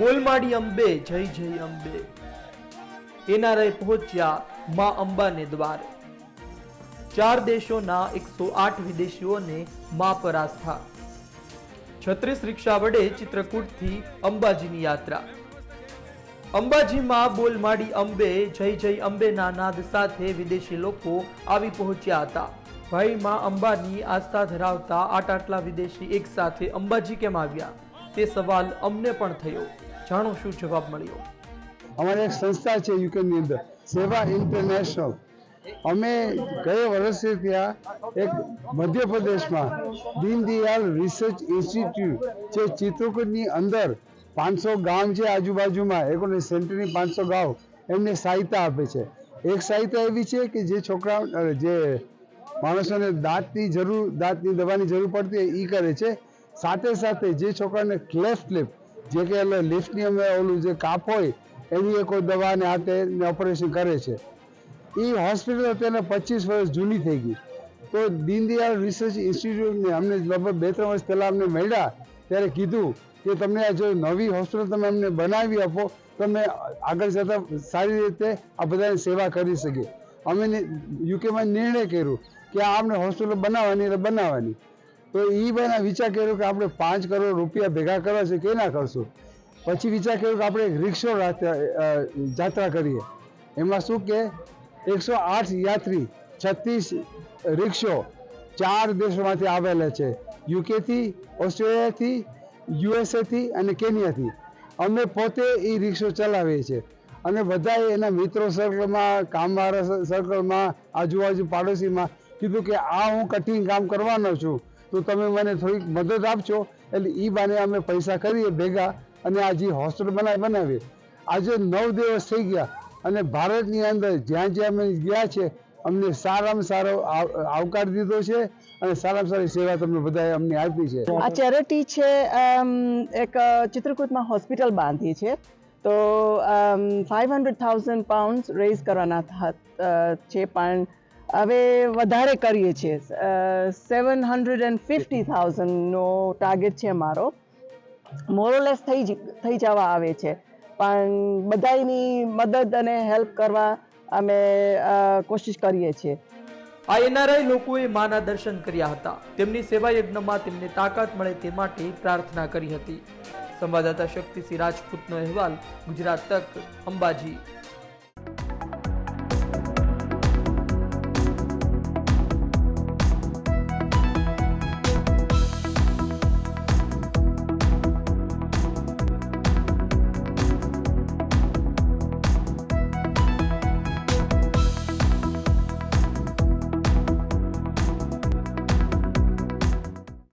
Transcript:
બોલમાડી અંબે જય જય અંબે। એનઆરઆઈ પહોંચ્યા માં અંબાને દ્વારે। 4 દેશોના 108 વિદેશીઓને માં પર આસ્થા। 36 રિક્ષા વડે ચિત્રકૂટથી અંબાજીની યાત્રા। અંબાજીમાં બોલમાડી અંબે જય જય અંબેના નાદ સાથે વિદેશી લોકો આવી પહોંચ્યા હતા। ભાઈ માં અંબાની આસ્થા ધરાવતા આટલા વિદેશી એક સાથે અંબાજી કેમ આવ્યા તે સવાલ અમને પણ થયો। જાણો શું જવાબ મળ્યો। અમારી એક સંસ્થા છે યુકેની અંદર સેવા ઇન્ટરનેશનલ। અમે ગયા વર્ષે ત્યાં એક મધ્યપ્રદેશમાં દીનદયાળ રિસર્ચ ઇન્સ્ટિટ્યૂટ જે ચિત્રકૂટની અંદર 500 ગામ છે આજુબાજુમાં, એકોને સેન્ટરની 500 ગામ એમને સહાયતા આપે છે। એક સહાયતા એવી છે કે જે છોકરા જે માણસોને દાંતની દવાની જરૂર પડતી હોય એ કરે છે। સાથે સાથે જે છોકરાને ક્લેફ્ટ લિપ જે કે લિફ્ટની અમે ઓલું જે કાપ હોય એની કોઈ દવાને હાથે ઓપરેશન કરે છે। એ હોસ્પિટલ અત્યારે 25 વર્ષ જૂની થઈ ગઈ। તો દીનદયાળ રિસર્ચ ઇન્સ્ટિટ્યૂટને અમને લગભગ 2-3 વર્ષ પહેલાં અમને મળ્યા ત્યારે કીધું કે તમને આ જો નવી હોસ્પિટલ તમે અમને બનાવી આપો તો અમે આગળ જતાં સારી રીતે આ બધાની સેવા કરી શકીએ। અમે યુકેમાં નિર્ણય કર્યો કે આ આપણે હોસ્પિટલ બનાવવાની એટલે બનાવવાની। તો એ બના વિચાર કર્યો કે આપણે 5 કરોડ રૂપિયા ભેગા કરવા છે કે ના કરશું। પછી વિચાર કર્યો કે આપણે એક રિક્ષો જાત્રા કરીએ। એમાં શું કે 108 યાત્રી 36 રિક્ષો 4 દેશોમાંથી આવેલા છે, યુકેથી, ઓસ્ટ્રેલિયાથી, યુએસએથી અને કેન્યાથી। અમે પોતે એ રિક્ષો ચલાવીએ છીએ અને બધાએ એના મિત્રો સર્કલમાં, કામવાળા સર્કલમાં, આજુબાજુ પાડોશીમાં કીધું કે આ હું કઠિન કામ કરવાનો છું તો તમે મને થોડીક મદદ આપજો। એટલે એ બાને અમે પૈસા કરીએ ભેગા અને આ જે હોસ્પિટલ બનાવીએ। આજે 9 દિવસ થઈ ગયા અને ભારતની અંદર જ્યાં જ્યાં અમે ગયા છે અમને સારામાં સારો આવકાર દીધો છે અને સારામાં સારી સેવા તમને બધાએ અમને આપી છે। આ ચેરિટી છે એક ચિત્રકૂટમાં હોસ્પિટલ બાંધી છે તો 500,000 પાઉન્ડ રેઝ કરવાના છે પણ હવે વધારે કરીએ છીએ। 750,000નો ટાર્ગેટ છે મારો। મોરલેસ થઈ જવા આવે છે પણ બધાની મદદ અને હેલ્પ કરવા અમે કોશિશ કરીએ છીએ। આ એનઆરઆઈ લોકોએ માના દર્શન કર્યા હતા। તેમની સેવા યજ્ઞમાં તેમને તાકાત મળે તે માટે પ્રાર્થના કરી હતી। સંવાદદાતા શક્તિસિંહ રાજપૂતનો અહેવાલ, ગુજરાત તક, અંબાજી।